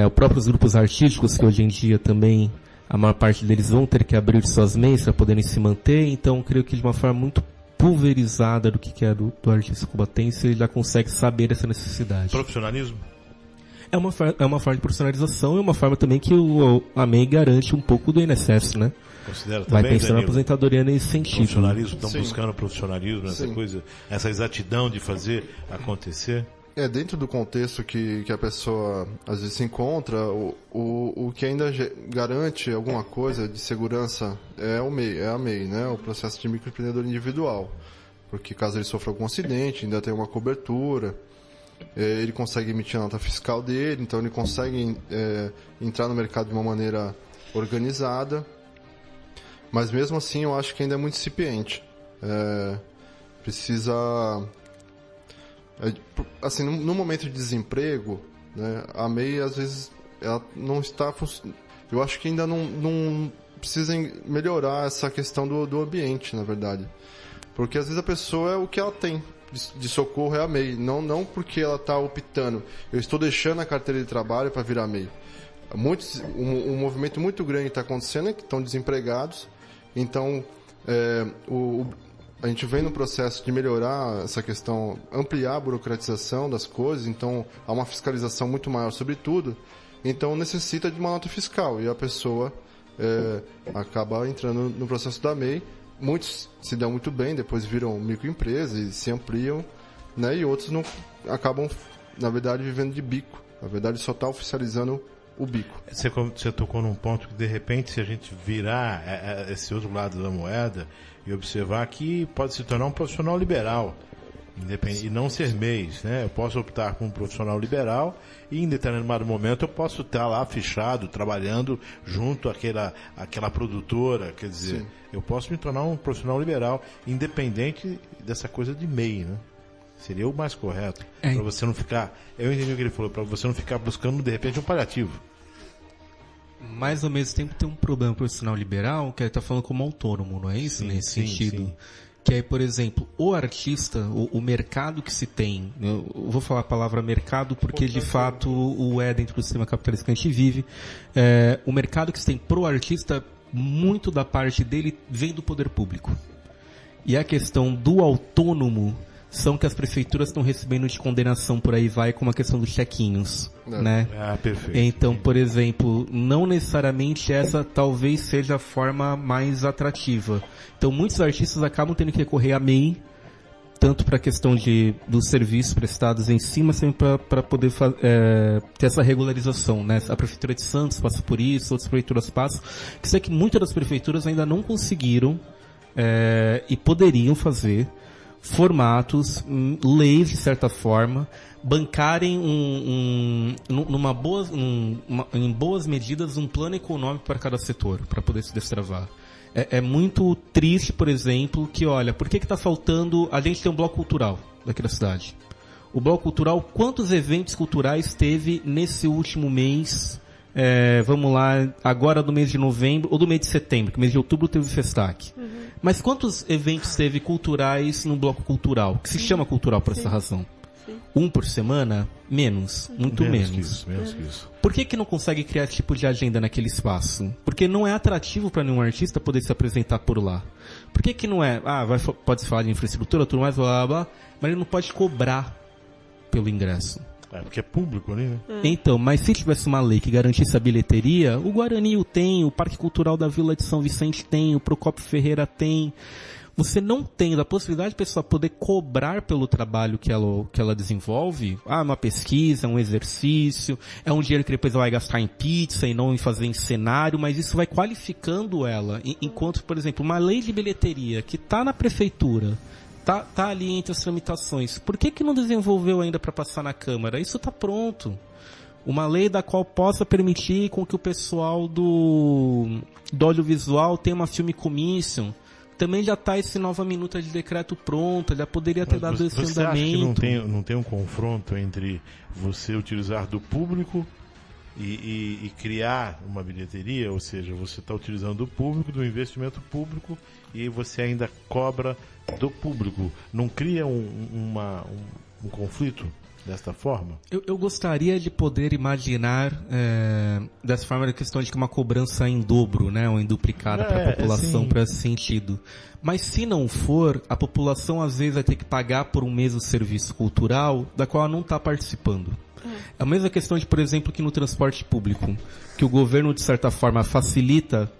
S4: os próprios grupos artísticos, que hoje em dia também a maior parte deles vão ter que abrir suas MEIs para poderem se manter, então creio que de uma forma muito pulverizada do que é do artista cubatense, ele já consegue saber essa necessidade.
S1: Profissionalismo?
S4: É uma forma de profissionalização e uma forma também que a MEI garante um pouco do INSS, né?
S1: Considera também,
S4: vai pensando na aposentadoria nesse sentido.
S1: Profissionalismo, estão buscando profissionalismo, essa coisa, essa exatidão de fazer acontecer?
S3: Dentro do contexto que a pessoa às vezes se encontra, o que ainda garante alguma coisa de segurança é a MEI, né? O processo de microempreendedor individual. Porque caso ele sofra algum acidente, ainda tem uma cobertura, ele consegue emitir a nota fiscal dele, então ele consegue entrar no mercado de uma maneira organizada. Mas mesmo assim eu acho que ainda é muito incipiente. Precisa... Assim, no momento de desemprego, né, a MEI às vezes ela não está... Eu acho que ainda não precisa melhorar essa questão do ambiente, na verdade. Porque às vezes a pessoa é o que ela tem de socorro é a MEI. Não porque ela está optando. Eu estou deixando a carteira de trabalho para virar MEI. Um movimento muito grande está acontecendo é que estão desempregados. Então, a gente vem no processo de melhorar essa questão, ampliar a burocratização das coisas, então há uma fiscalização muito maior sobre tudo, então necessita de uma nota fiscal e a pessoa acaba entrando no processo da MEI. Muitos se dão muito bem, depois viram microempresas e se ampliam, né? E outros não acabam, na verdade, vivendo de bico, na verdade só está oficializando o bico.
S1: Você tocou num ponto que de repente se a gente virar esse outro lado da moeda e observar que pode se tornar um profissional liberal, e não ser MEI, né? Eu posso optar por um profissional liberal e em determinado momento eu posso estar lá fichado, trabalhando junto àquela produtora, quer dizer, sim, eu posso me tornar um profissional liberal, independente dessa coisa de MEI, né? Seria o mais correto, para você não ficar, eu entendi o que ele falou, para você não ficar buscando de repente um paliativo.
S4: Mas ao mesmo tempo tem um problema profissional liberal que ele está falando como autônomo, não é isso? Sim, nesse sentido. Sim. Que aí, por exemplo, o artista, o mercado que se tem, eu vou falar a palavra mercado porque de fato o dentro do sistema capitalista que a gente vive, o mercado que se tem pro artista, muito da parte dele vem do poder público. E a questão do autônomo são que as prefeituras estão recebendo de condenação por aí vai, como a questão dos chequinhos, né?
S1: Perfeito.
S4: Então, por exemplo, não necessariamente essa talvez seja a forma mais atrativa. Então, muitos artistas acabam tendo que recorrer à MEI, tanto para a questão dos serviços prestados em si, mas também para poder ter essa regularização, né? A Prefeitura de Santos passa por isso, outras prefeituras passam. Que sei que muitas das prefeituras ainda não conseguiram e poderiam fazer formatos, leis de certa forma, bancarem em boas medidas um plano econômico para cada setor, para poder se destravar. É muito triste, por exemplo, que olha, por que está faltando, a gente tem um bloco cultural daqui da cidade. O bloco cultural, quantos eventos culturais teve nesse último mês, vamos lá, agora do mês de novembro, ou do mês de setembro, que mês de outubro teve o Festac. Uhum. Mas quantos eventos teve culturais no bloco cultural, que se chama cultural por essa razão? Sim. Um por semana? Menos. Muito menos.
S1: Menos que isso.
S4: Por que não consegue criar esse tipo de agenda naquele espaço? Porque não é atrativo para nenhum artista poder se apresentar por lá. Por que não é? Pode se falar de infraestrutura, tudo mais, blá, blá, blá, mas ele não pode cobrar pelo ingresso.
S1: Porque é público ali, né?
S4: Então, mas se tivesse uma lei que garantisse a bilheteria, o Guarani o tem, o Parque Cultural da Vila de São Vicente tem, o Procópio Ferreira tem. Você não tem a possibilidade de a pessoa poder cobrar pelo trabalho que ela desenvolve. Uma pesquisa, um exercício, é um dinheiro que depois ela vai gastar em pizza e não em fazer em cenário, mas isso vai qualificando ela. Enquanto, por exemplo, uma lei de bilheteria que está na prefeitura, tá ali entre as tramitações, por que não desenvolveu ainda para passar na Câmara? Isso está pronto. Uma lei da qual possa permitir com que o pessoal do audiovisual tenha uma film commission. Também já está essa nova minuta de decreto pronta, já poderia ter dado esse andamento.
S1: Você acha que não tem um confronto entre você utilizar do público e criar uma bilheteria? Ou seja, você está utilizando do público, do investimento público, e você ainda cobra do público. Não cria um conflito desta forma?
S4: Eu gostaria de poder imaginar dessa forma a questão de que uma cobrança em dobro, né, ou em duplicada para a população para esse sentido. Mas se não for, a população às vezes vai ter que pagar por um mesmo serviço cultural da qual ela não está participando. É a mesma questão de, por exemplo, que no transporte público, que o governo de certa forma facilita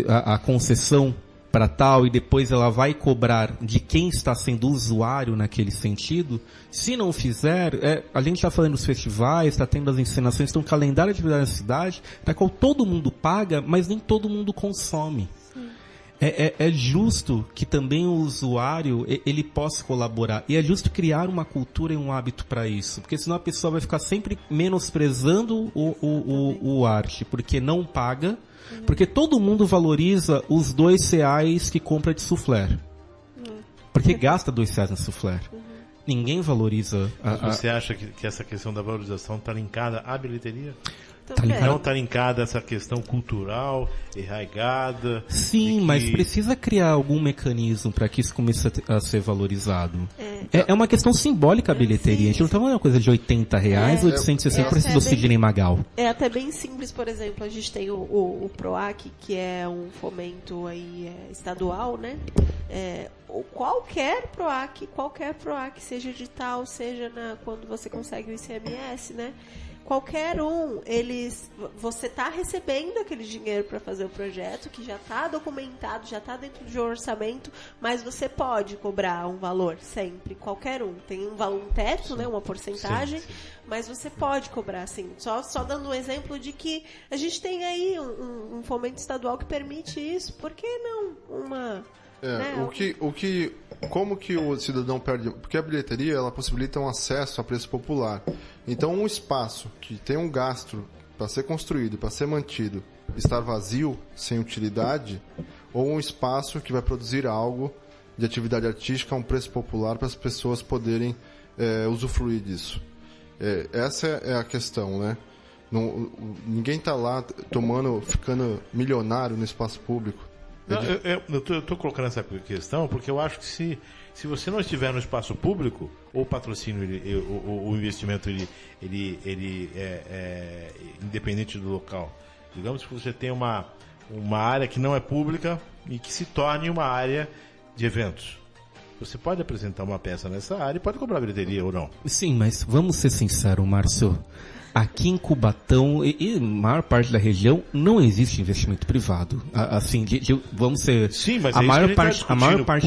S4: a concessão para tal, e depois ela vai cobrar de quem está sendo usuário naquele sentido. Se não fizer, a gente está falando dos festivais, está tendo as encenações, tem um calendário de atividade na cidade, da qual todo mundo paga, mas nem todo mundo consome. É justo que também o usuário ele possa colaborar, e é justo criar uma cultura e um hábito para isso, porque senão a pessoa vai ficar sempre menosprezando o arte, porque não paga. Porque todo mundo valoriza os R$2 que compra de soufflé. Porque gasta R$2 no soufflé. Ninguém valoriza...
S1: Você acha que essa questão da valorização está linkada à bilheteria?
S2: Não
S1: está linkada a essa questão cultural, arraigada?
S4: Sim, mas precisa criar algum mecanismo para que isso comece a ser valorizado. É uma questão simbólica a bilheteria. A gente não está falando uma coisa de R$80, 860 para se decidir em Magal.
S2: É até bem simples, por exemplo, a gente tem o PROAC, que é um fomento aí, estadual, né? Qualquer PROAC, seja edital, seja quando você consegue o ICMS, né? Qualquer você está recebendo aquele dinheiro para fazer o projeto, que já está documentado, já está dentro de um orçamento, mas você pode cobrar um valor sempre, qualquer um. Tem um valor, um teto, né, uma porcentagem, sim. Mas você pode cobrar, assim. Só dando um exemplo de que a gente tem aí um fomento estadual que permite isso. Por que não né?
S3: Como que o cidadão perde? Porque a bilheteria, ela possibilita um acesso a preço popular. Então, um espaço que tem um gasto para ser construído, para ser mantido, estar vazio, sem utilidade, ou um espaço que vai produzir algo de atividade artística a um preço popular para as pessoas poderem usufruir disso. Essa é a questão, né? Ninguém está lá ficando milionário no espaço público.
S1: Eu estou colocando essa questão porque eu acho que se você não estiver no espaço público, o patrocínio, o investimento, ele é independente do local. Digamos que você tem uma área que não é pública e que se torne uma área de eventos. Você pode apresentar uma peça nessa área e pode cobrar bilheteria ou não.
S4: Sim, mas vamos ser sinceros, Márcio. Aqui em Cubatão e maior parte da região não existe investimento privado. Assim, vamos ser.
S1: Sim, mas
S4: a maior parte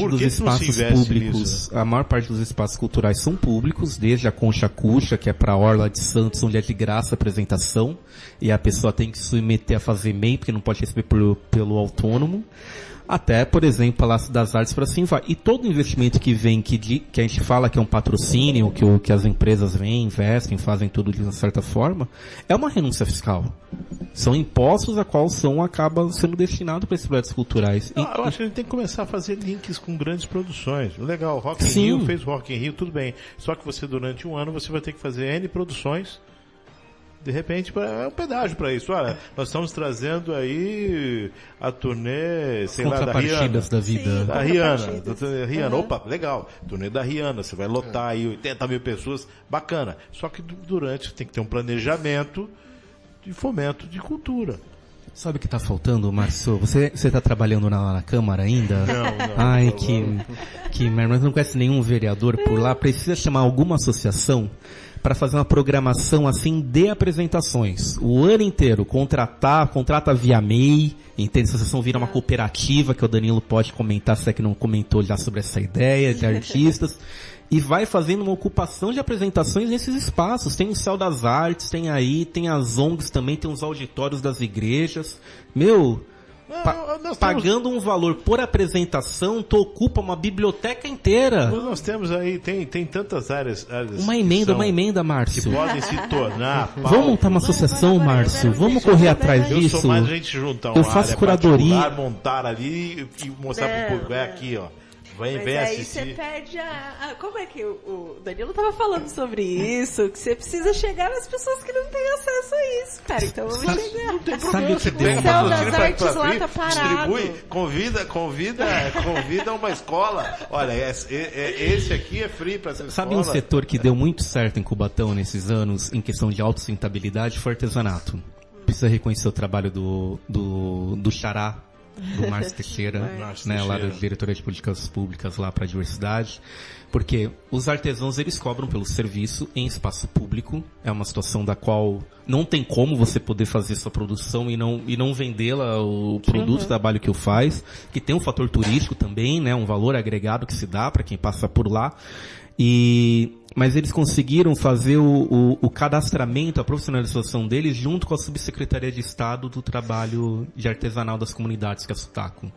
S4: dos espaços públicos, a maior parte dos espaços culturais são públicos, desde a Concha Cuxa, que é para a Orla de Santos, onde é de graça a apresentação, e a pessoa tem que se submeter a fazer MEI, porque não pode receber pelo autônomo. Até, por exemplo, Palácio das Artes, para assim vai. E todo investimento que vem, que a gente fala que é um patrocínio, que as empresas vêm, investem, fazem tudo de uma certa forma, é uma renúncia fiscal. São impostos a qual acabam sendo destinados para esses projetos culturais.
S1: Eu acho que a gente tem que começar a fazer links com grandes produções. Legal, Rock in Rio fez Rock in Rio, tudo bem. Só que você, durante um ano, você vai ter que fazer N produções De repente, é um pedágio para isso. Olha, nós estamos trazendo aí a turnê, sei lá, da Rihanna.
S4: Da vida.
S1: Sim, da Rihanna. Opa, legal. Turnê da Rihanna, você vai lotar aí 80 mil pessoas, bacana. Só que durante tem que ter um planejamento de fomento de cultura.
S4: Sabe o que está faltando, Márcio? Você está trabalhando na Câmara ainda?
S1: Não.
S4: Ai, que merda. Mas não conhece nenhum vereador por lá. Precisa chamar alguma associação para fazer uma programação assim de apresentações. O ano inteiro, contrata via MEI, entende? A associação vira uma cooperativa, que o Danilo pode comentar, se é que não comentou já sobre essa ideia, de artistas, e vai fazendo uma ocupação de apresentações nesses espaços. Tem o Céu das Artes, tem as ONGs também, tem os auditórios das igrejas. Pagando um valor por apresentação, tu ocupa uma biblioteca inteira.
S1: Nós temos aí, tem tantas áreas
S4: uma emenda, Márcio.
S1: Que podem se tornar.
S4: Vamos montar uma associação, Márcio. Vamos correr atrás disso.
S1: Eu sou mais a gente juntar uma
S4: eu faço curadoria.
S1: Montar ali e mostrar pro público. É aqui, ó. Vem
S2: aí
S1: assistir.
S2: Você perde como é que o Danilo tava falando sobre isso? Que você precisa chegar nas pessoas que não têm acesso a isso, cara. Então vamos chegar.
S1: Não tem problema.
S4: Você
S1: pega
S2: o Céu das Artes lá tá parado.
S1: Distribui, convida uma escola. Olha, esse aqui é free para essa escola.
S4: Sabe um setor que deu muito certo em Cubatão nesses anos, em questão de autossustentabilidade, foi o artesanato. Precisa reconhecer o trabalho do Xará, do Márcio Teixeira, né, lá da Diretoria de Políticas Públicas lá para a Diversidade, porque os artesãos eles cobram pelo serviço em espaço público. É uma situação da qual não tem como você poder fazer sua produção e não vendê-la, o produto, o trabalho que faz, que tem um fator turístico também, né, um valor agregado que se dá para quem passa por lá. Mas eles conseguiram fazer o cadastramento, a profissionalização deles junto com a Subsecretaria de Estado do Trabalho de Artesanal das Comunidades, que é a SUTACO.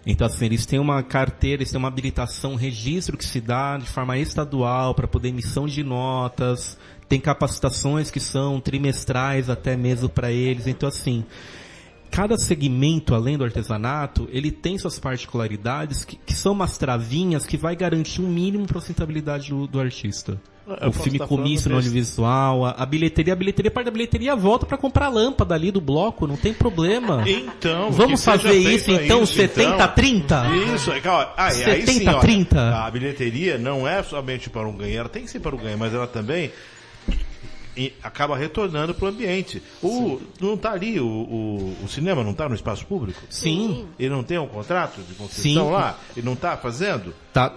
S4: Então, assim, eles têm uma carteira, eles têm uma habilitação, um registro que se dá de forma estadual para poder emissão de notas, tem capacitações que são trimestrais até mesmo para eles. Então, assim, cada segmento, além do artesanato, ele tem suas particularidades que são umas travinhas que vai garantir um mínimo para a sustentabilidade do artista. O filme comício no audiovisual, a bilheteria, parte da bilheteria volta para comprar a lâmpada ali do bloco, não tem problema.
S1: Então,
S4: vamos fazer isso, então, 70-30?
S1: Isso, aí sim,
S4: 70-30?
S1: A bilheteria não é somente para um ganho, ela tem que ser para um ganho, mas ela também acaba retornando para o ambiente. Não está ali, o cinema não está no espaço público?
S4: Sim.
S1: Ele não tem um contrato de concessão lá? Ele não está fazendo?
S4: Tá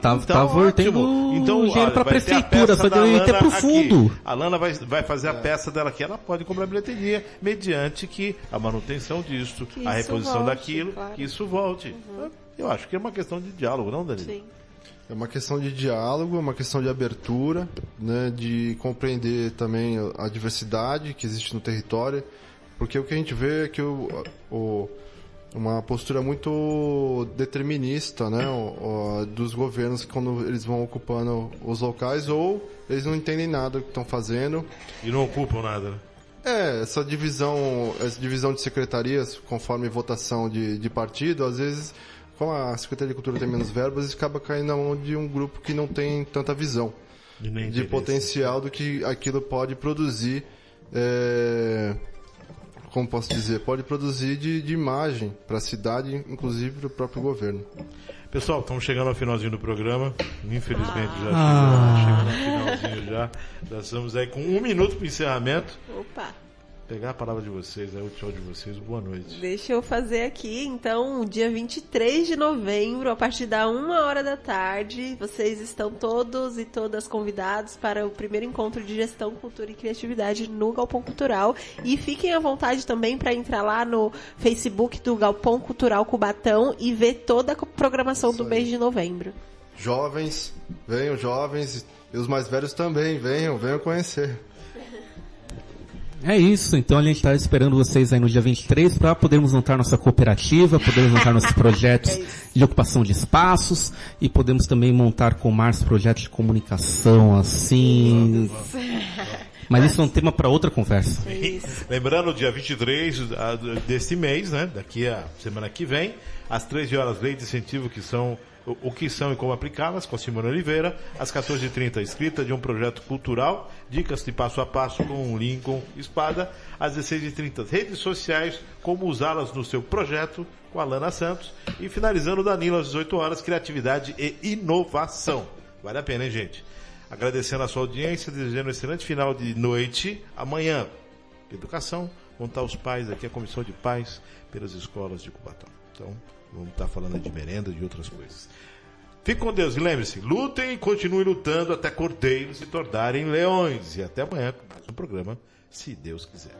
S4: voltando dinheiro para a prefeitura, só deu até para o fundo.
S1: A Lana vai fazer a peça dela aqui, ela pode cobrar bilheteria, mediante que a manutenção disso, a reposição daquilo, claro, que isso volte. Eu acho que é uma questão de diálogo, não, Danilo?
S2: Sim.
S3: É uma questão de diálogo, é uma questão de abertura, né, de compreender também a diversidade que existe no território, porque o que a gente vê é que uma postura muito determinista, né, dos governos quando eles vão ocupando os locais, ou eles não entendem nada do que estão fazendo.
S1: E não ocupam nada, né?
S3: Essa divisão de secretarias, conforme votação de partido, às vezes, como a Secretaria de Cultura tem menos verbas, acaba caindo na mão de um grupo que não tem tanta visão de potencial do que aquilo pode produzir, como posso dizer, pode produzir de imagem para a cidade, inclusive para o próprio governo.
S1: Pessoal, estamos chegando ao finalzinho do programa. Infelizmente já chegando ao finalzinho já. Já estamos aí com 1 minuto para o encerramento.
S2: Opa!
S1: Pegar a palavra de vocês, o tchau de vocês, boa noite.
S2: Deixa eu fazer aqui, então, dia 23 de novembro, a partir da 13h, vocês estão todos e todas convidados para o primeiro encontro de gestão, cultura e criatividade no Galpão Cultural. E fiquem à vontade também para entrar lá no Facebook do Galpão Cultural Cubatão e ver toda a programação do mês de novembro.
S3: Jovens, venham jovens, e os mais velhos também, venham conhecer.
S4: É isso, então a gente está esperando vocês aí no dia 23 para podermos montar nossa cooperativa, podermos montar nossos projetos de ocupação de espaços e podemos também montar com o Márcio projetos de comunicação, assim. Mas isso é um tema para outra conversa.
S1: Lembrando, dia 23 deste mês, né, daqui a semana que vem, às 13 horas, lei de incentivo que são o que são e como aplicá-las, com a Simone Oliveira. Às 14h30, escrita de um projeto cultural, dicas de passo a passo com o Lincoln Espada. Às 16h30, redes sociais, como usá-las no seu projeto, com a Lana Santos. E finalizando o Danilo às 18 horas, criatividade e inovação. Vale a pena, hein, gente? Agradecendo a sua audiência, desejando um excelente final de noite. Amanhã, educação, vão estar os pais aqui, a comissão de pais pelas escolas de Cubatão. Então, vamos estar falando de merenda e de outras coisas. Fique com Deus e lembre-se, lutem e continuem lutando até cordeiros se tornarem leões. E até amanhã com mais um programa, se Deus quiser.